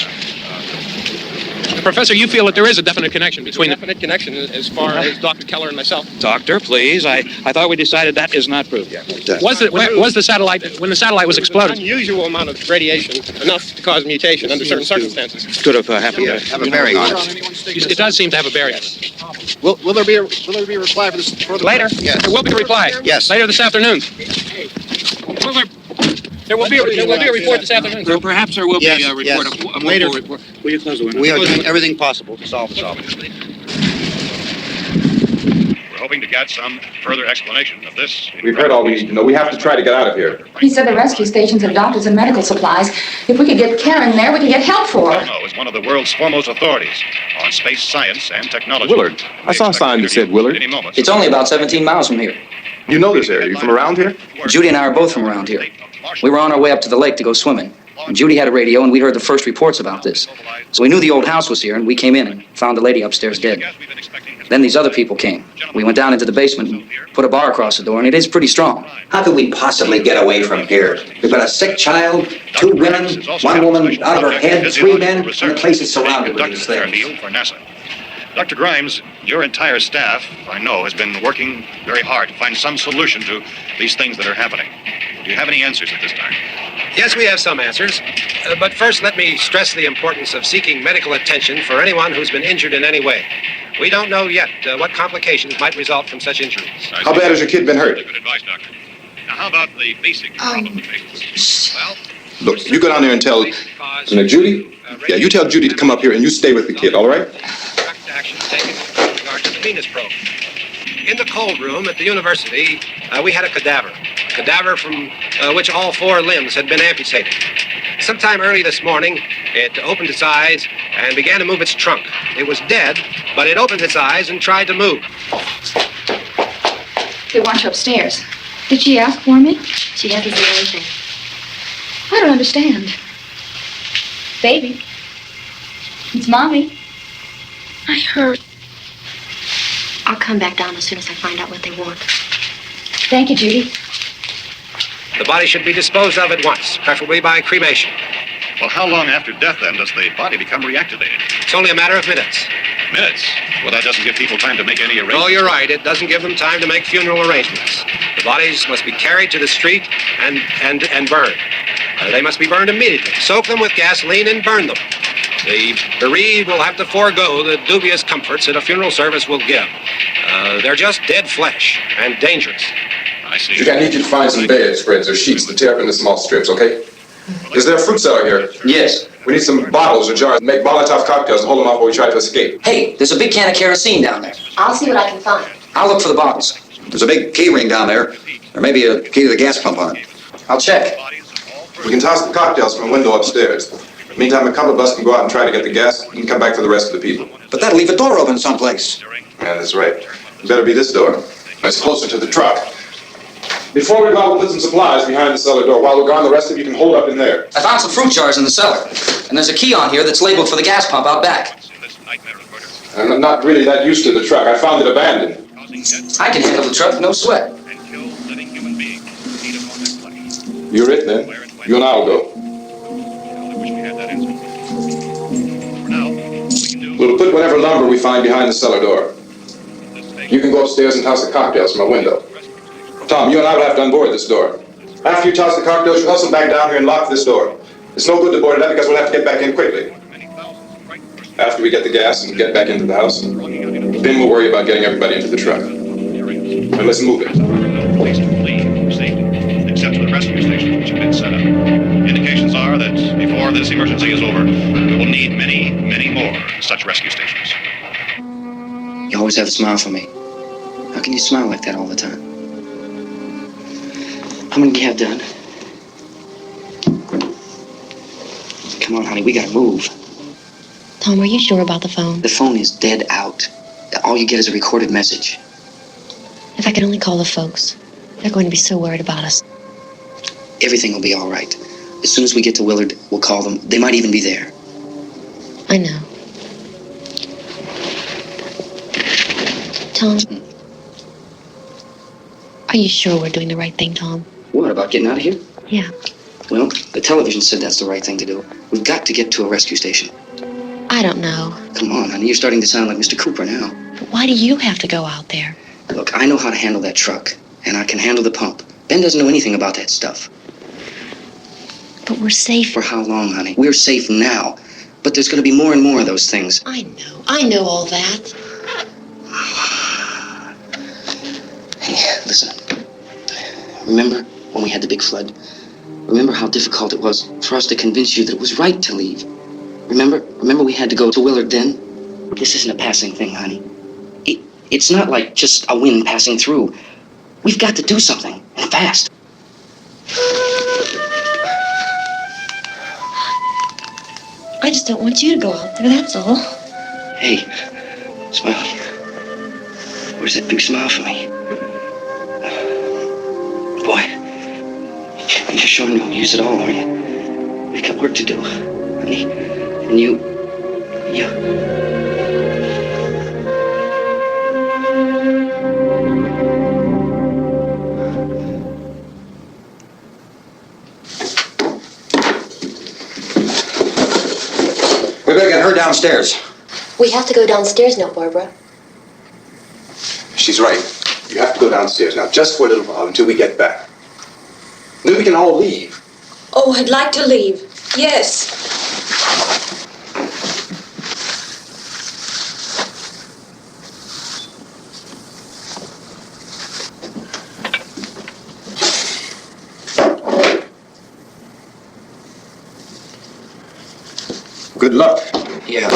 Professor, you feel that there is a definite connection between the... Definite connection as far as Dr. Keller and myself. Doctor, please. I thought we decided that is not proved yet. Was the satellite, when the satellite was exploded? Unusual amount of radiation, enough to cause mutation under certain circumstances. Could have happened. Have a bearing on it. It does seem to have a bearing on it. Will there be a reply for this? Later? Yes. There will be a reply. Yes. Later this afternoon. There will be a report this afternoon. Or perhaps there will be a report. Yes. Later. Report. Will you close the window? We are doing everything possible to solve this. We're hoping to get some further explanation of this. We've heard all we need to know. We have to try to get out of here. He said the rescue stations have doctors and medical supplies. If we could get Karen there, we could get help for her. Bono is one of the world's foremost authorities on space science and technology. Willard. I saw a sign that said Willard. Any moment. It's only about 17 miles from here. You know this area. You from around here? Judy and I are both from around here. We were on our way up to the lake to go swimming. And Judy had a radio, and we heard the first reports about this. So we knew the old house was here, and we came in and found the lady upstairs dead. Then these other people came. We went down into the basement and put a bar across the door, and it is pretty strong. How could we possibly get away from here? We've got a sick child, 2 women, 1 woman out of her head, 3 men, and the place is surrounded with these things. For NASA. Dr. Grimes, your entire staff, I know, has been working very hard to find some solution to these things that are happening. Do you have any answers at this time? Yes, we have some answers. But first, let me stress the importance of seeking medical attention for anyone who's been injured in any way. We don't know yet what complications might result from such injuries. How bad has your kid been hurt? Good advice, Doctor. Now, how about the basic problem that faces? Well, Look, you go down there and tell Judy. Yeah, you tell Judy to come up here and you stay with the kid, all right? Direct action taken with regard to the Venus probe. In the cold room at the university, we had a cadaver from which all 4 limbs had been amputated. Sometime early this morning, it opened its eyes and began to move its trunk. It was dead, but it opened its eyes and tried to move. They want you upstairs. Did she ask for me? She hasn't said anything. I don't understand. Baby. It's Mommy. I heard. I'll come back down as soon as I find out what they want. Thank you, Judy. The body should be disposed of at once, preferably by cremation. Well, how long after death, then, does the body become reactivated? It's only a matter of minutes. Minutes? Well, that doesn't give people time to make any arrangements. Oh, you're right. It doesn't give them time to make funeral arrangements. The bodies must be carried to the street and burned. They must be burned immediately. Soak them with gasoline and burn them. The bereaved will have to forego the dubious comforts that a funeral service will give. They're just dead flesh and dangerous. I see. I need you to find some bedspreads or sheets to tear up into small strips, okay? Is there a fruit cellar here? Yes. We need some bottles or jars. Make Molotov cocktails and hold them off while we try to escape. Hey, there's a big can of kerosene down there. I'll see what I can find. I'll look for the bottles. There's a big key ring down there. There may be a key to the gas pump on it. I'll check. We can toss the cocktails from a window upstairs. Meantime, a couple of us can go out and try to get the gas and come back for the rest of the people. But that'll leave a door open someplace. Yeah, that's right. It better be this door. It's closer to the truck. Before we go, we'll put some supplies behind the cellar door. While we're gone, the rest of you can hold up in there. I found some fruit jars in the cellar. And there's a key on here that's labeled for the gas pump out back. I'm not really that used to the truck. I found it abandoned. I can handle the truck, no sweat. You're it, then. You and I will go. We'll put whatever lumber we find behind the cellar door. You can go upstairs and toss the cocktails from a window. Tom, you and I will have to unboard this door. After you toss the cocktails, you hustle back down here and lock this door. It's no good to board it up because we'll have to get back in quickly. After we get the gas and get back into the house, then we'll worry about getting everybody into the truck. And let's move it. Police to flee safely, except to the rescue stations which have been set up. Indications are that before this emergency is over, we will need many, many more such rescue stations. You always have a smile for me. How can you smile like that all the time? How many do you have done? Come on, honey, we gotta move. Tom, are you sure about the phone? The phone is dead out. All you get is a recorded message. If I could only call the folks. They're going to be so worried about us. Everything will be all right. As soon as we get to Willard, we'll call them. They might even be there. I know. Tom, are you sure we're doing the right thing, Tom? What, about getting out of here? Yeah. Well, the television said that's the right thing to do. We've got to get to a rescue station. I don't know. Come on, honey, you're starting to sound like Mr. Cooper now. But why do you have to go out there? Look, I know how to handle that truck, and I can handle the pump. Ben doesn't know anything about that stuff. But we're safe. For how long, honey? We're safe now. But there's going to be more and more of those things. I know all that. Hey, listen. Remember when we had the big flood? Remember how difficult it was for us to convince you that it was right to leave? Remember we had to go to Willard then? This isn't a passing thing, honey. It's not like just a wind passing through. We've got to do something, and fast. I just don't want you to go out there, that's all. Hey, Smiley. Where's that big smile for me? Boy, you're showing no use at all, aren't you? We've got work to do, honey. And you... We better get her downstairs. We have to go downstairs now, Barbara. She's right. You have to go downstairs now, just for a little while, until we get back. Then we can all leave. Oh, I'd like to leave. Yes. Good luck. Yeah.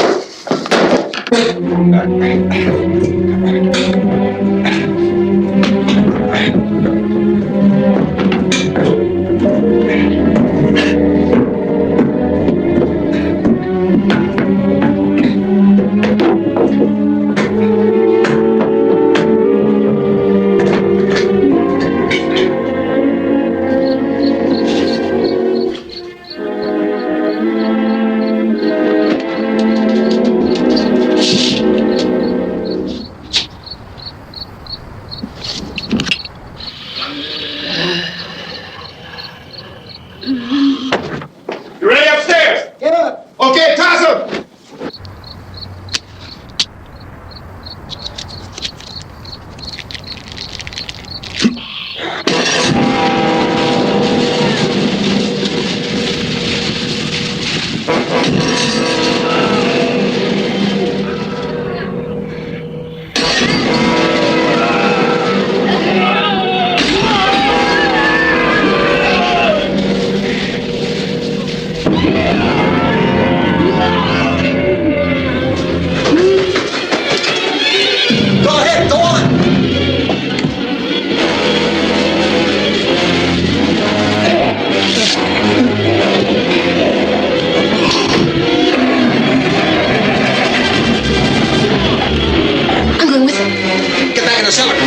the cellar. Go!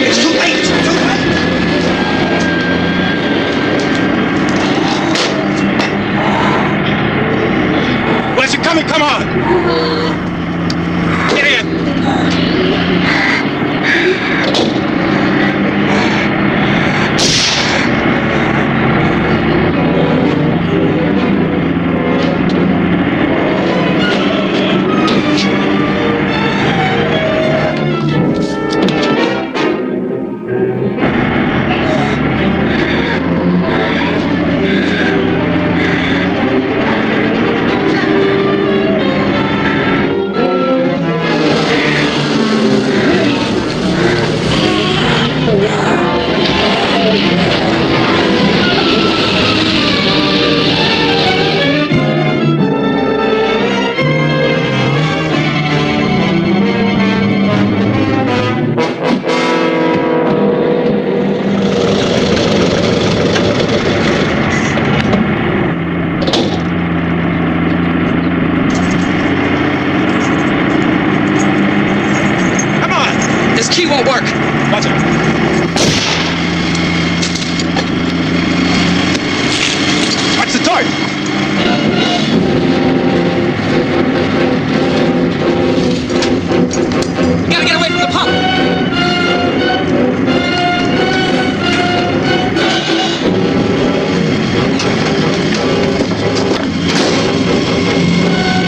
It's too late! It's too late! Where's it coming? Come on! Get in! Won't work. Watch it. Watch the torch. You gotta get away from the pump.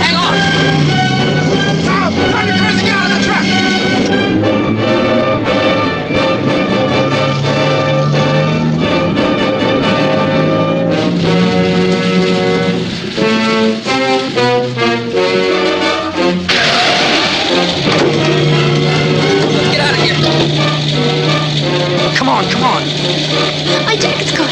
Hang on. Stop! Try to crazy get out of the truck. Come on. My jacket's caught.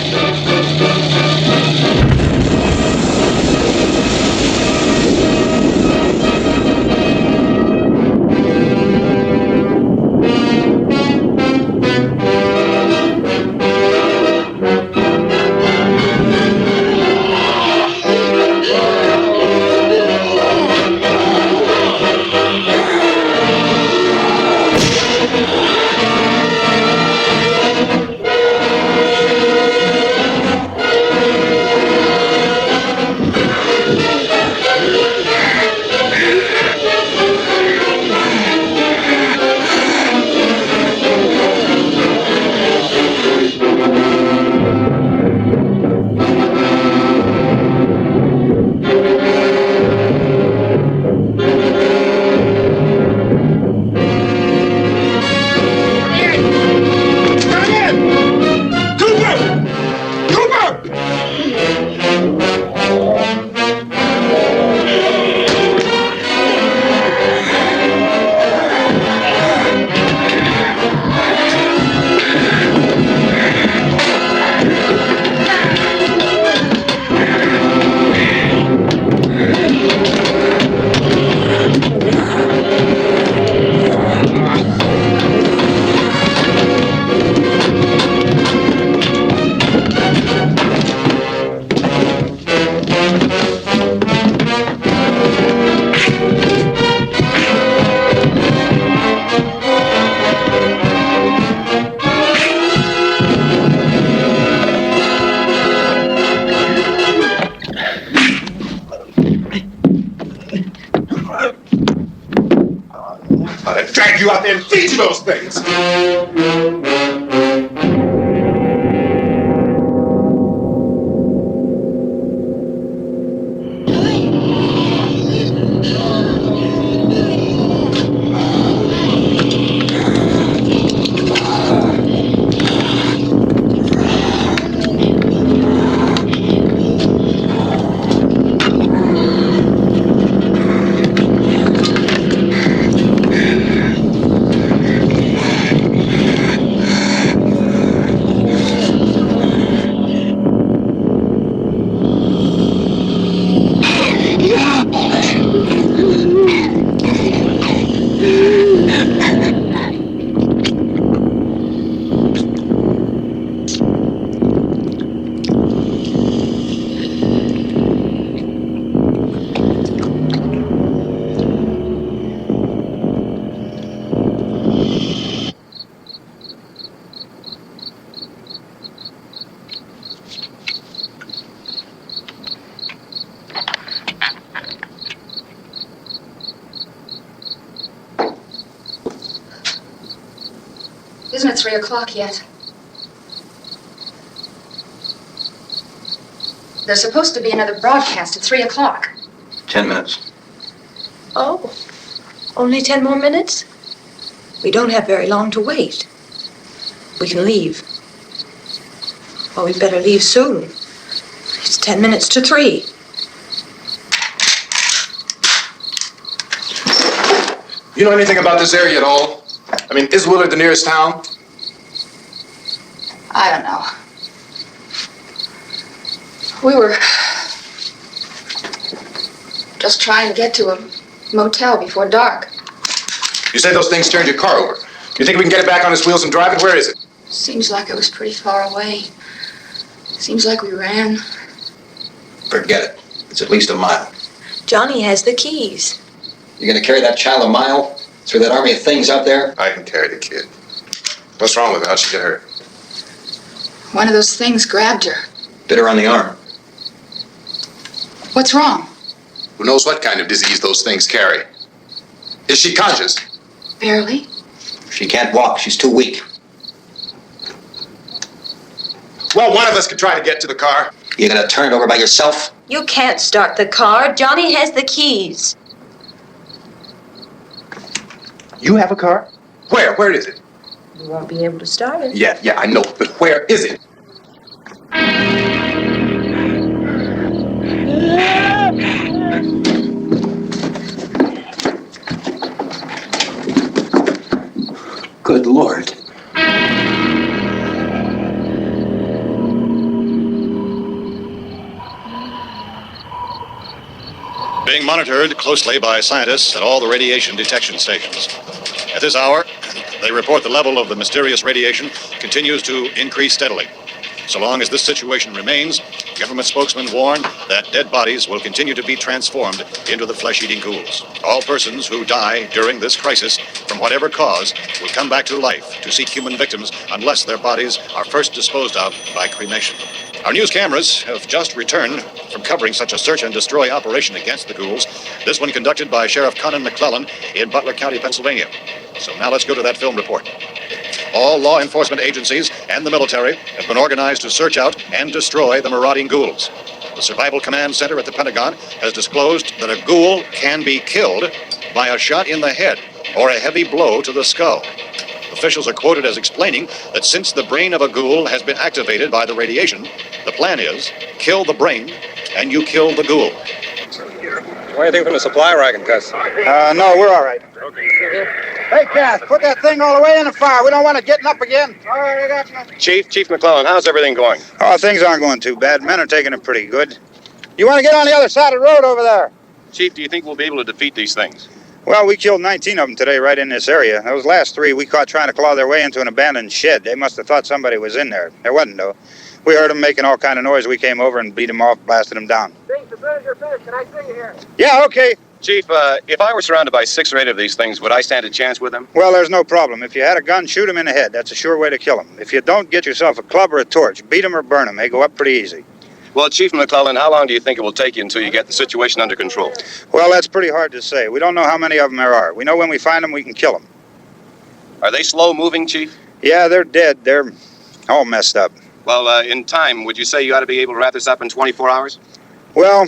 I'd drag you out there and feed you those things. isn't at 3 o'clock yet. There's supposed to be another broadcast at 3 o'clock. 10 minutes. Oh, only 10 more minutes? We don't have very long to wait. We can leave. Well, we'd better leave soon. It's 10 minutes to 3. You know anything about this area at all? I mean, is Willard the nearest town? I don't know. We were just trying to get to a motel before dark. You said those things turned your car over. You think we can get it back on its wheels and drive it? Where is it? Seems like it was pretty far away. Seems like we ran. Forget it. It's at least a mile. Johnny has the keys. You're gonna carry that child a mile through that army of things out there? I can carry the kid. What's wrong with her? How'd she get hurt? One of those things grabbed her. Bit her on the arm. What's wrong? Who knows what kind of disease those things carry? Is she conscious? Barely. She can't walk. She's too weak. Well, one of us could try to get to the car. You gonna turn it over by yourself? You can't start the car. Johnny has the keys. You have a car? Where? Where is it? You won't be able to start it. Yeah, I know, but where is it? Good Lord. Being monitored closely by scientists at all the radiation detection stations. At this hour, they report the level of the mysterious radiation continues to increase steadily. So long as this situation remains, government spokesmen warn that dead bodies will continue to be transformed into the flesh-eating ghouls. All persons who die during this crisis, from whatever cause, will come back to life to seek human victims unless their bodies are first disposed of by cremation. Our news cameras have just returned from covering such a search and destroy operation against the ghouls, this one conducted by Sheriff Conan McClellan in Butler County, Pennsylvania. So now let's go to that film report. All law enforcement agencies and the military have been organized to search out and destroy the marauding ghouls. The Survival Command Center at the Pentagon has disclosed that a ghoul can be killed by a shot in the head or a heavy blow to the skull. Officials are quoted as explaining that since the brain of a ghoul has been activated by the radiation, the plan is kill the brain and you kill the ghoul. Anything from the supply wagon, Gus? No, we're all right. Hey, Cass, put that thing all the way in the fire. We don't want it getting up again. All right, I got you. Chief McClellan, how's everything going? Oh, things aren't going too bad. Men are taking it pretty good. You want to get on the other side of the road over there? Chief, do you think we'll be able to defeat these things? Well, we killed 19 of them today right in this area. Those last 3 we caught trying to claw their way into an abandoned shed. They must have thought somebody was in there. There wasn't, though. We heard them making all kind of noise. We came over and beat them off, blasted them down. Things, as soon as you're finished, can I see you here? Yeah, okay. Chief, if I were surrounded by 6 or 8 of these things, would I stand a chance with them? Well, there's no problem. If you had a gun, shoot them in the head. That's a sure way to kill them. If you don't, get yourself a club or a torch. Beat them or burn them. They go up pretty easy. Well, Chief McClellan, how long do you think it will take you until you get the situation under control? Well, that's pretty hard to say. We don't know how many of them there are. We know when we find them, we can kill them. Are they slow-moving, Chief? Yeah, they're dead. They're all messed up. Well, in time, would you say you ought to be able to wrap this up in 24 hours? Well,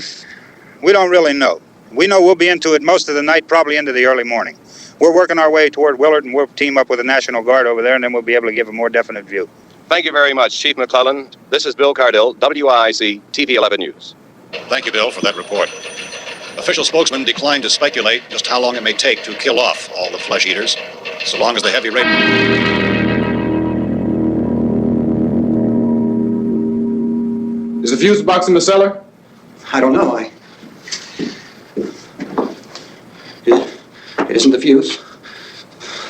we don't really know. We know we'll be into it most of the night, probably into the early morning. We're working our way toward Willard, and we'll team up with the National Guard over there, and then we'll be able to give a more definite view. Thank you very much, Chief McClellan. This is Bill Cardill, WIC TV 11 News. Thank you, Bill, for that report. Official spokesman declined to speculate just how long it may take to kill off all the flesh eaters, so long as the heavy rain... Is the fuse box in the cellar? I don't know. It isn't the fuse.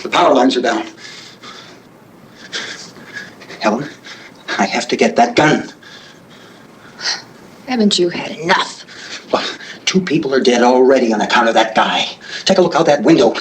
The power lines are down. Helen, I have to get that gun. Haven't you had enough? Well, 2 people are dead already on account of that guy. Take a look out that window.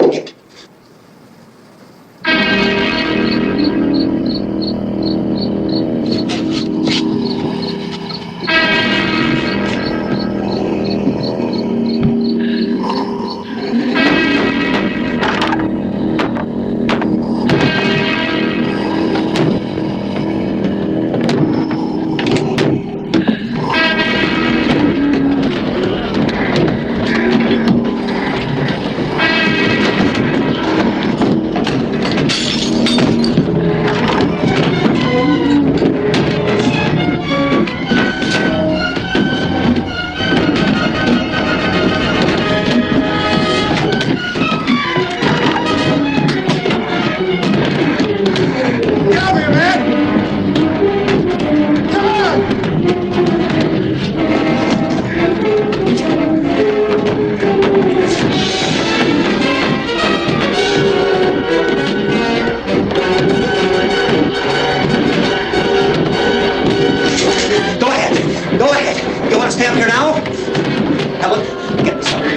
Helen, get in the cellar.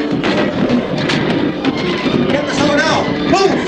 Get in the cellar now. Move!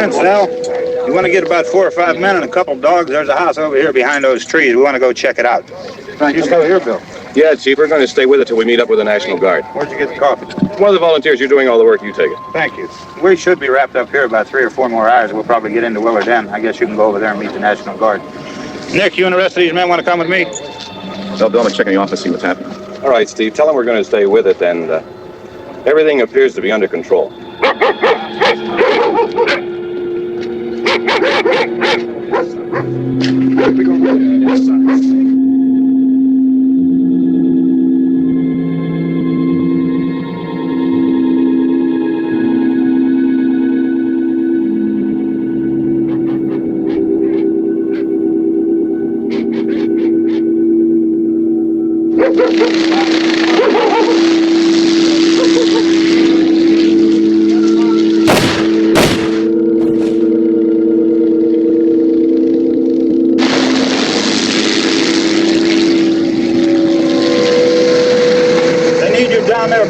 Vince, Al, you want to get about 4 or 5 men and a couple dogs? There's a house over here behind those trees. We want to go check it out. You stay here, Bill. Yeah, Chief, we're going to stay with it till we meet up with the National Guard. Where'd you get the coffee? One of the volunteers, you're doing all the work, you take it. Thank you. We should be wrapped up here about 3 or 4 more hours. We'll probably get into Willard then. I guess you can go over there and meet the National Guard. Nick, you and the rest of these men want to come with me? Tell Bill to check in the office, see what's happening. All right, Steve, tell him we're going to stay with it, and everything appears to be under control.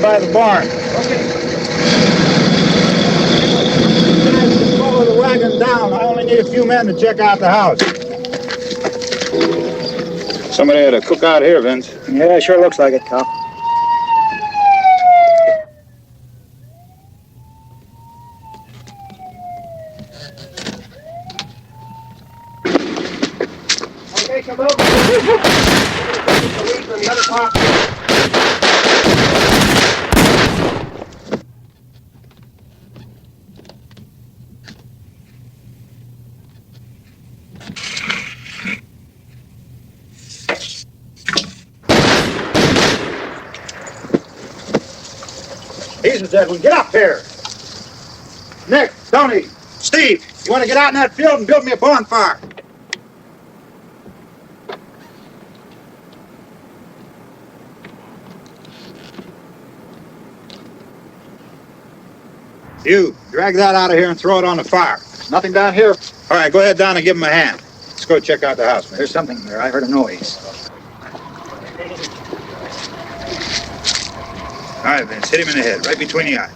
By the barn. Follow the wagon down. I only need a few men to check out the house. Somebody had a cookout here, Vince. Yeah, sure looks like it, Cop. Okay, come over. The other part. Easy, Edwin. Get up here. Nick, Tony, Steve, you want to get out in that field and build me a bonfire? You, drag that out of here and throw it on the fire. Nothing down here. All right, go ahead down and give him a hand. Let's go check out the house, man. There's something there. I heard a noise. All right, Vince, hit him in the head, right between the eyes.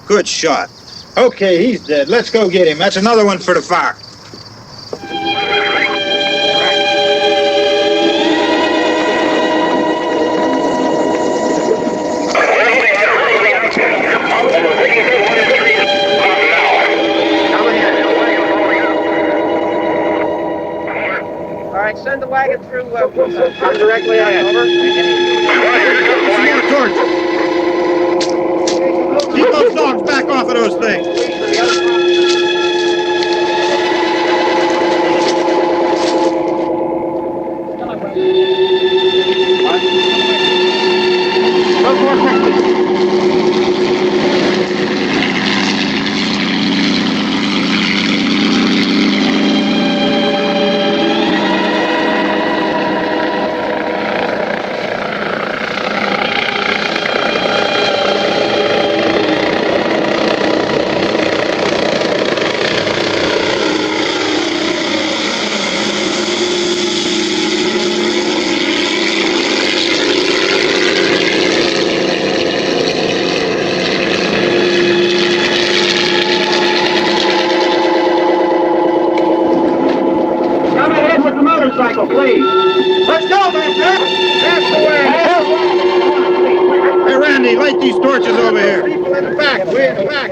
Good shot. Okay, he's dead. Let's go get him. That's another one for the fire. All right, send the wagon through directly ahead. Over. More torches. Keep those dogs back off of those things. Motorcycle, please. Let's go, man. That's the way. Hey, Randy, light these torches over here. People in the back. Way in the back.